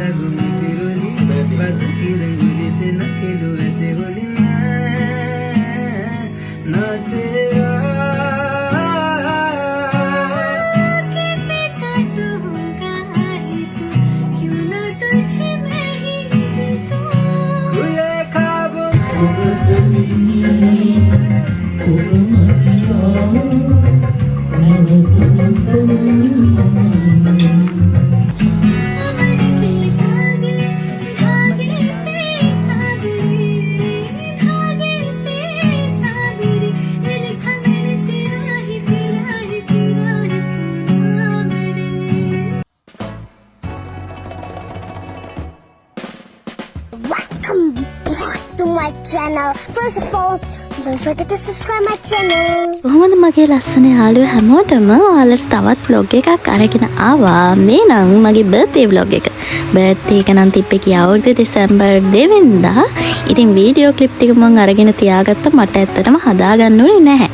लगूं मैं फिरोजी बाकी रंगोली से न खेलूं ऐसे होली मैं ना तेरा कैसे काटूंगा ही तू क्यों ना तुझे मैं ही जीतूं खुले ख्वाबों Welcome back to my channel. First of all, don't forget to subscribe my channel. කොහොමද මගේ ලස්සන යාළුවෝ හැමෝටම ඔයාලට තවත් vlog එකක් අරගෙන ආවා. මේ නම් මගේ birthday vlog එක. birthday එක නම් තිබ්බේ කිය අවුරුදු දෙසැම්බර් 2 වෙනිදා. ඉතින් වීඩියෝ ක්ලිප් ටික මම අරගෙන තියාගත්තා. මට ඇත්තටම හදාගන්න උනේ නැහැ.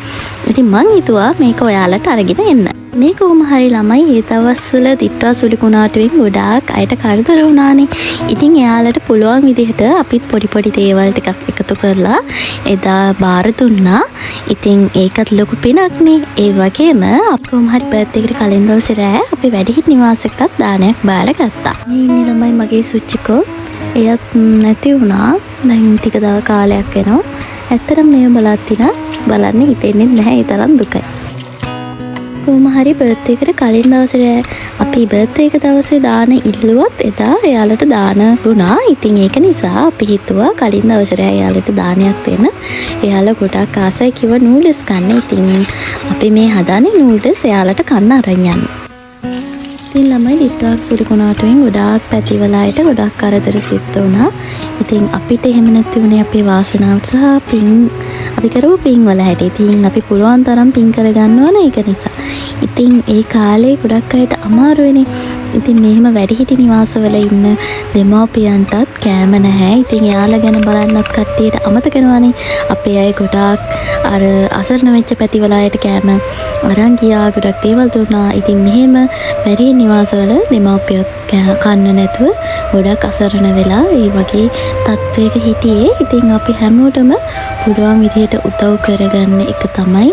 ඉතින් මං හිතුවා මේක ඔයාලට අරගෙන එන්න. මේ කොහොම හරි ළමයි ඒ දවස්වල දිට්ටා සුළි කුණාටුවෙන් ගොඩාක් අයට කරදර වුණානේ. ඉතින් එයාලට පුළුවන් විදිහට අපිත් පොඩි පොඩි දේවල් ටිකක් එකතු කරලා එදා බාර දුන්නා. ඉතින් ඒකත් ලොකු පිනක්නේ. ඒ වගේම අපි කොහොම හරි බර්ත්ඩේ එකට කලින් දවසේ රෑ අපි වැඩිහිටි නිවාසයකටත් දානයක් බාරගත්තා. මේ ඉන්නේ ළමයි මගේ සුචිකෝ. එයත් නැති වුණා. දැන් ටික දවස් කාලයක් වෙනවා. ඇත්තටම මේව බලන්න හිතෙන්නේ නැහැ. ඒ තරම් දුකයි. කොහොම හරි බර්ත්ඩේ එකට කලින් දවසේ අපි බර්ත්ඩේ එක දවසේ දාන ඉල්ලුවත් එදා එයාලට දාන වුණා. ඉතින් ඒක නිසා අපි හිතුවා කලින් දවසේ එයාලට දානයක් දෙන්න. එයාලා ගොඩක් ආසයි කිව්ව නූඩල්ස් කන්න. ඉතින් අපි මේ හදාන්නේ නූඩල්ස් එයාලට කන්න අරන් යන්න. ඉතින් ළමයි දිට්ටාක් සුළි කුණාටුවෙන් ගොඩාක් පැතිවලායට ගොඩක් කරදර සිද්ධ වුණා. ඉතින් අපිට එහෙම නැති වුණේ අපේ වාසනාවට සහ පින් අපි කරපු පින් වල හැටි. ඉතින් අපි පුළුවන් තරම් පින් කරගන්න ඕන ඒක නිසා. ඉතින් ඒ කාලේ ගොඩක් අයට අමාරු වෙනේ. ඉතින් මෙහෙම වැඩිහිටි නිවාසවල ඉන්න දෙමව්පියන්ටත් කෑම නැහැ. ඉතින් එයාලා ගැන බලන්නත් කට්ටියට අමතක වෙනවානේ. අපේ අය ගොඩාක් අර අසරණ වෙච්ච පැතිවලායට කෑම අරන් ගියා. ගොඩක් දේවල් දුන්නා. ඉතින් මෙහෙම වැඩිහිටි නිවාසවල දෙමව්පියෝ කන්න නැතුව ගොඩක් අසරණ වෙලා ඒ වගේ තත්වයක හිටියේ. ඉතින් අපි හැමෝටම පුළුවන් විදිහට උදව් කරගන්න එක තමයි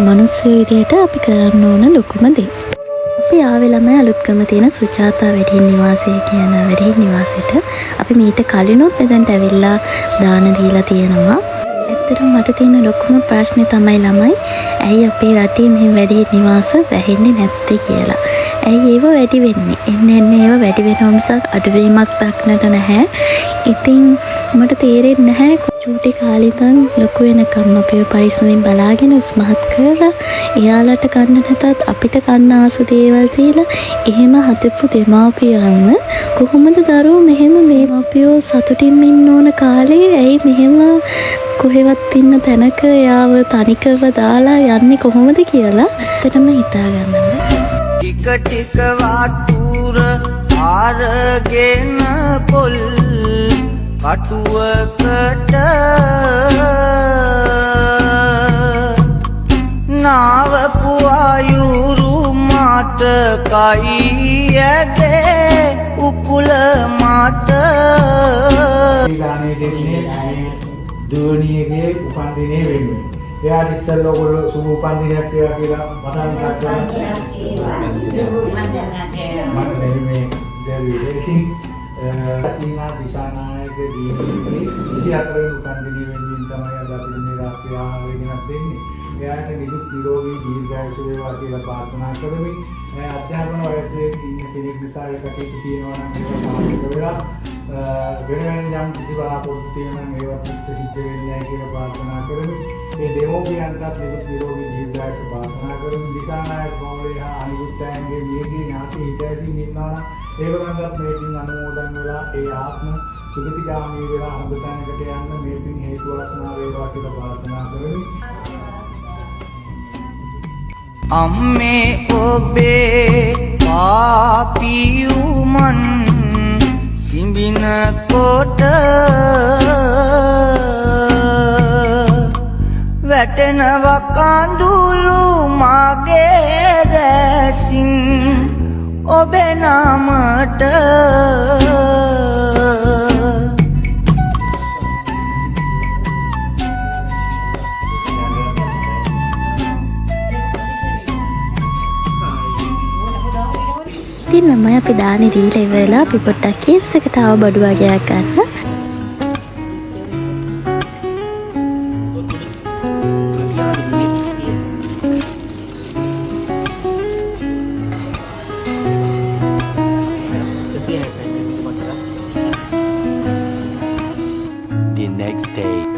මනුස්ස විදිහට අපි කරන්න ඕන ලොකුම දේ. අපි ආවේ ළමයි අලුත්කම තියෙන සුජාතා වැඩිහිටි නිවාසය කියන වැඩිහිටි නිවාසෙට. අපි මීට කලිනුත් මෙතනට ඇවිල්ලා දාන දීලා තියෙනවා. ඇත්තටම මට තියෙන ලොකුම ප්‍රශ්නේ තමයි ළමයි ඇයි අපේ රටේ මෙහෙම වැඩිහිටි නිවාස වැහෙන්නේ නැත්තේ කියලා. ඇයි ඒව වැඩි වෙන්නේ? එන්න ඒව වැඩි වෙනව මිසක් අඩුවීමක් දක්නට නැහැ. ඉතින් මට තේරෙන්නේ නැහැ චූටි කාලේ ඉඳන් ලොකු වෙනකම් අපේ පරිස්සමෙන් බලාගෙන උස්මහත් කරලා එයාලට කන්න නැතත් අපිට කන්න ආස දේවල් තියලා එහෙම හදපු දෙමාපියන්ව කොහොමද දරුවෝ මෙහෙම දෙමාපියෝ සතුටින් ඉන්න ඕන කාලේ ඇයි මෙහෙම කොහෙවත් ඉන්න තැනක එයාව තනි කරලා දාලා යන්නේ කොහොමද කියලා ඇත්තටම හිතා ගන්න බෑ. ටික ටික වාටුර ආරගෙන පොල් කටුවකට නාවපු ආයුරු මාට කයියගේ උකුල මාට ගානේ දෙන්නේ දුවණියගේ උපන්දිනේ වෙන්නේ. එයාට ඉස්සෙල්ලා ඔයගොල්ලෝ සුබ උපන්දිනයක් වේවා කියලා මතක් කරගන්න. මට මේ දෙවියන් සීමා දිශානායක දීපේ 24 වෙනි උපන්දිනේ වෙනින් තමයි අද අපි මේ රාත්‍රී ආහාර ගෙනත් දෙන්නේ. එයාට නිදුක් නිරෝගී දීර්ඝායුෂ වේවා කියලා ප්‍රාර්ථනා කරමි. අධ්‍යාපන වයසේ ඉන්න කෙනෙක් නිසා ඒකට තියෙනවා නම් ඒක සාර්ථක වෙලා වෙන යම් කිසි බලාපොරොත්තු තියෙනවා නම් ඒවත් ඉෂ්ට සිද්ධ වෙන්නේ නැහැ කියලා ප්‍රාර්ථනා කරමි. මේ දෙමෝපියන්ටත් නිදුක් නිරෝගී දීර්ඝායුෂ ප්‍රාර්ථනා කරමි. දිශානායක මොහොතේ අනිකුත් අයගේ මියගිය ඥාති හිතැසින් ඉන්නවා නම් ඒගොල්ලන්ටත් මේකින් අනුමෝදන් වෙලා ඒ ආත්ම සුගතිගාමී වෙලා හොඳ තැනකට යන්න මේකින් හේතු වාසනා වේවා කියලා ප්‍රාර්ථනා කරමි. අම්මේ ඔබේ පාපියුමන් සිඹින කොට වැටෙනව කඳුළු මගේ දැසින් ඔබේ නාමට ඉතින් ළමයි අපි දානේ දීලා ඉවරලා අපි පොඩ්ඩක් කේස් එකට ආව බඩු වගේක් ගන්න.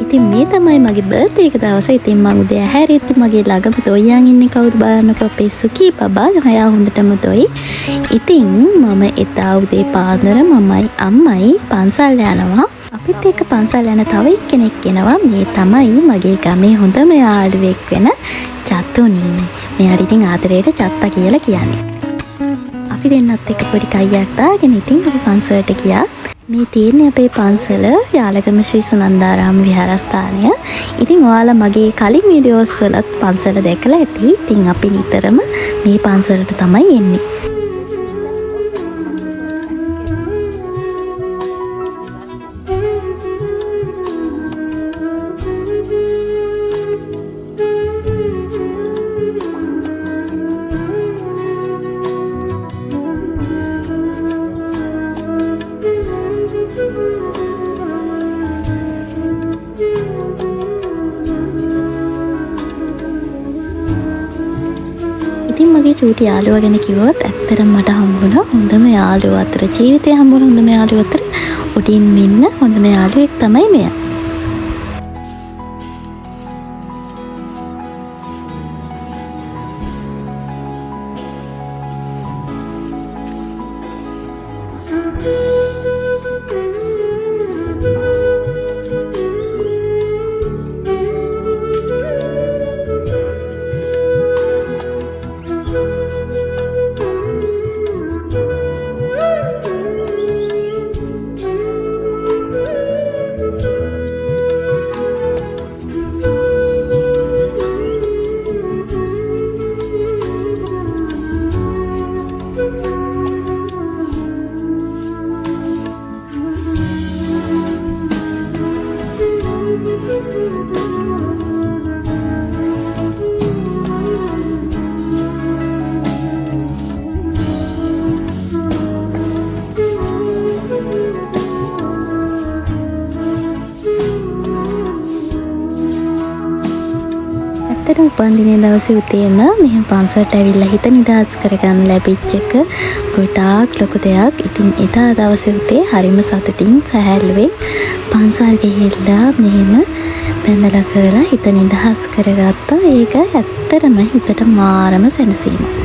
ඉතින් මේ තමයි මගේ බර්ත්ඩේ එක දවස. ඉතින් මම උදේ හැරිත් මගේ ළඟම දොයියන් ඉන්නේ කවුද බලන්නකෝ අපේ සුකී බබා. එයා හොඳටම දොයි. ඉතින් මම එදා උදේ පාන්දර මමයි අම්මයි පන්සල් යනවා. අපිත් එක්ක පන්සල් යන තව එක්කෙනෙක් එනවා. මේ තමයි මගේ ගමේ හොඳම යාළුවෙක් වෙන චතුනි. මෙයාට ඉතින් ආදරේට චත්තා කියලා කියන්නේ. අපි දෙන්නත් එක්ක පොඩි කයියක් දාගෙන ඉතින් අපි පන්සලට ගියා. මේ තියෙන්නේ අපේ පන්සල යාලගම ශ්‍රී සුනන්දාරාම විහාරස්ථානය. ඉතින් ඔයාලා මගේ කලින් වීඩියෝස් වලත් පන්සල දැකලා ඇති. ඉතින් අපි නිතරම මේ පන්සලට තමයි එන්නේ. ඉතින් මගේ චූටි යාළුවා ගැන කිව්වොත් ඇත්තටම මට හම්බුණා හොඳම යාළුවා අතර ජීවිතේ හම්බුණා හොඳම යාළුවා අතර උඩින් ඉන්න හොඳම යාළුවෙක් තමයි මෙයා. ඇත්තටම උපන්දිනේ දවසේ උදේම මෙහෙම පන්සලට ඇවිල්ලා හිත නිදහස් කරගන්න ලැබිච්ච එක ගොඩාක් ලොකු දෙයක්. ඉතින් එදා දවසේ උදේ හරිම සතුටින් සැහැල්ලුවෙන් පන්සල් ගිහිල්ලා මෙහෙම පැඳලා කරලා හිත නිදහස් කරගත්තා. ඒක ඇත්තටම හිතට මාරම සැනසීමක්.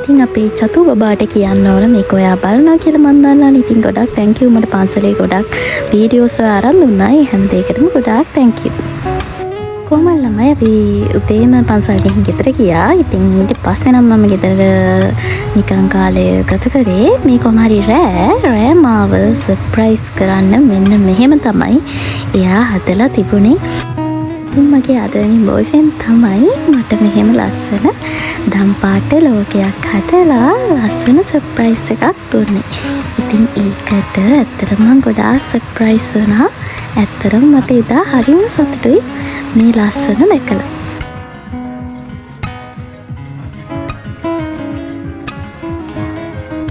ඉතින් අපේ චතු බබාට කියන්න ඕන මේක ඔයා බලනවා කියලා මන් දන්නවා. ඉතින් ගොඩක් thank you මට පන්සලේ ගොඩක් වීඩියෝස් අරන් දුන්නා. ඒ හැම දෙයකටම ගොඩාක් thank you. කොහමද ළමයි අපි උදේම පන්සල් ගිහින් ගෙදර ගියා. ඉතින් ඊට පස්සේ නම් මම ගෙදර නිකන් කාලය ගත කරේ. මේ කොහම හරි රෑ මාව සර්ප්‍රයිස් කරන්න මෙන්න මෙහෙම තමයි එයා හදලා තිබුණේ. ඉතින් මගේ අදවෙනි බොයිෆ්‍රෙන්ඩ් තමයි මට මෙහෙම ලස්සන දම්පාට ලෝකයක් හදලා ලස්සන සර්ප්‍රයිස් එකක් දුන්නේ. ඉතින් ඒකට ඇත්තටම මම ගොඩාක් සර්ප්‍රයිස් වුණා. ඇත්තටම මට එදා හරිම සතුටුයි මේ ලස්සන දැකලා.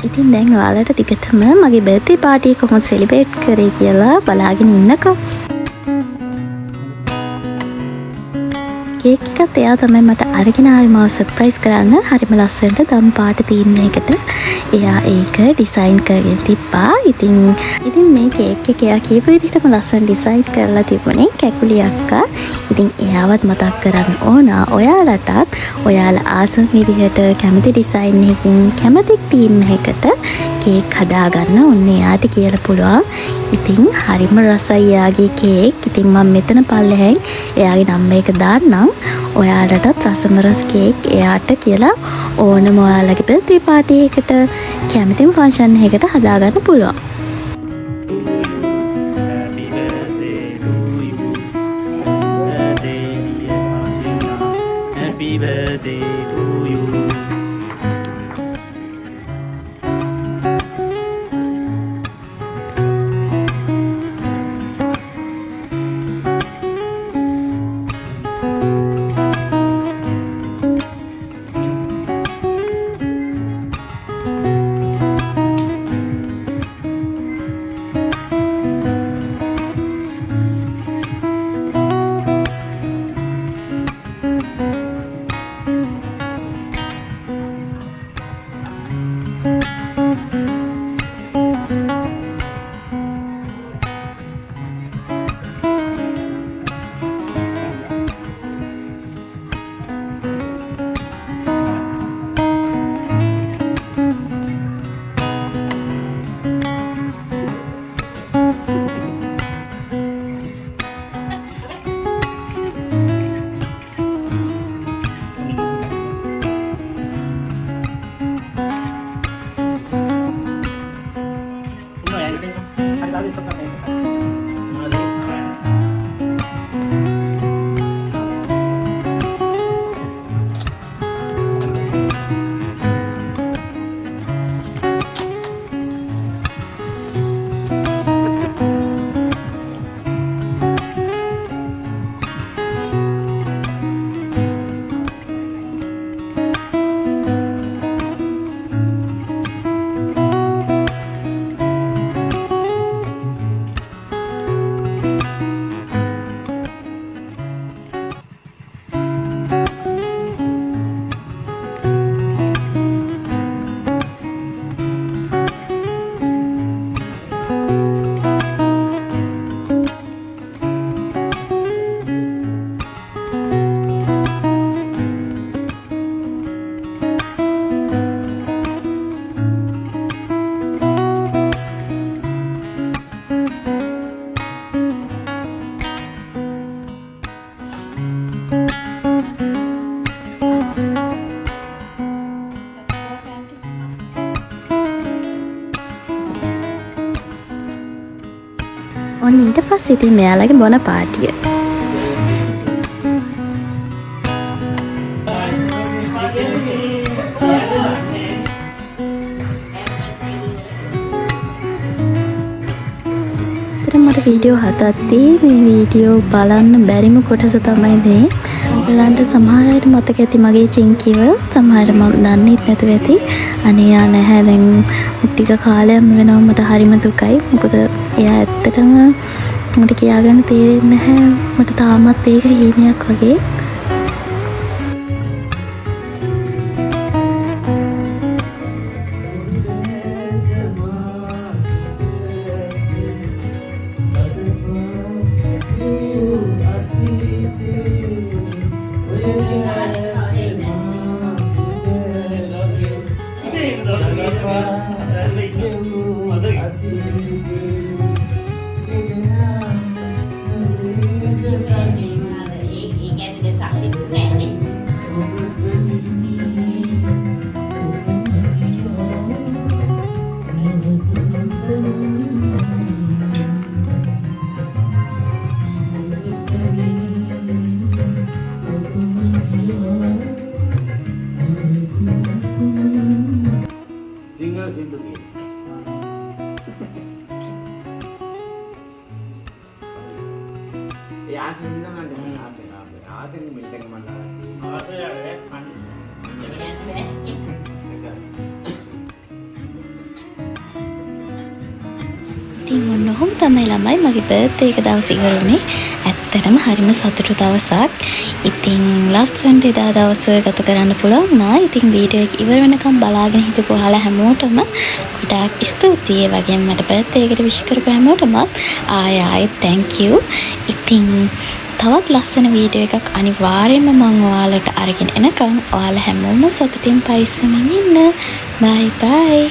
ඉතින් දැන් ඔයාලට ටිකටම මගේ බර්ත්ඩේ පාර්ටි එක කොහොමද සෙලිබ්‍රේට් කරේ කියලා බලාගෙන ඉන්නකෝ. කේක් එකත් එයා තමයි මට අරගෙන ආවේ මාව සර්ප්‍රයිස් කරන්න. හරිම ලස්සනට දම් පාට තීම් එකකට එයා ඒක ඩිසයින් කරගෙන තිබ්බා. ඉතින් මේ කේක් එක එයා කියපු විදිහටම ලස්සන ඩිසයින් කරලා තිබුණේ කැකුලි අක්කා. ඉතින් එයාවත් මතක් කරන්න ඕන ඔයාලටත් ඔයාලා ආසම විදිහට කැමති ඩිසයින් එකකින් කැමති තීම් එකකට කේක් හදාගන්න ඕනේ. එයාට කියලා පුළුවන් ඉතින් හරිම රසයි එයාගේ කේක්. ඉතින් මම මෙතන පල්ලෙහෙන් එයාගේ නම්බර් එක දාන්නම්. ඔයාලටත් රසම රස කේක් එයාට කියලා ඕනම ඔයාලගේ බර්ත්ඩේ පාටි එකකට කැමතිම ෆන්ක්ෂන් එකකට හදාගන්න පුළුවන්. Happy birthday to you. ඔන්න ඊට පස්සේ ඉතින් මෙයාලගේ බොන පාටිය. මට වීඩියෝ හදද්දී මේ වීඩියෝ බලන්න බැරිම කොටස තමයි මේ. ඔයාලන්ට සමහර අයට මතක ඇති මගේ චින්කිව, සමහර මම දන්නෙත් නැතුව ඇති. අනේ යා නැහැ දැන් ටික කාලයක් වෙනවා මට හරිම දුකයි. මොකද එයා ඇත්තටම මට කියාගන්න තේරෙන්නේ නැහැ. මට තාමත් ඒක හීනයක් වගේ. ඉතින් ඔන්නෝම තමයි ළමයි මගේ බර්ත්ඩේ එක දවස් ඉවර වුණේ. ඇත්තටම හරිම සතුටු දවසක්. ඉතින් ලස්සනට එදා දවස ගත කරන්න පුළුවන් වුණා. ඉතින් වීඩියෝ එක ඉවර වෙනකම් බලාගෙන හිටපු ඔයාලා හැමෝටම ගොඩාක් ස්තුතියි. ඒ වගේම මට බර්ත්ඩේ එකට විශ් කරපු හැමෝටම ආයෙත් thank you. ඉතින් තවත් ලස්සන වීඩියෝ එකක් අනිවාර්යයෙන්ම මම ඔයාලට අරගෙන එනකම් ඔයාලා හැමෝම සතුටින් පරිස්සමින් ඉන්න. bye bye.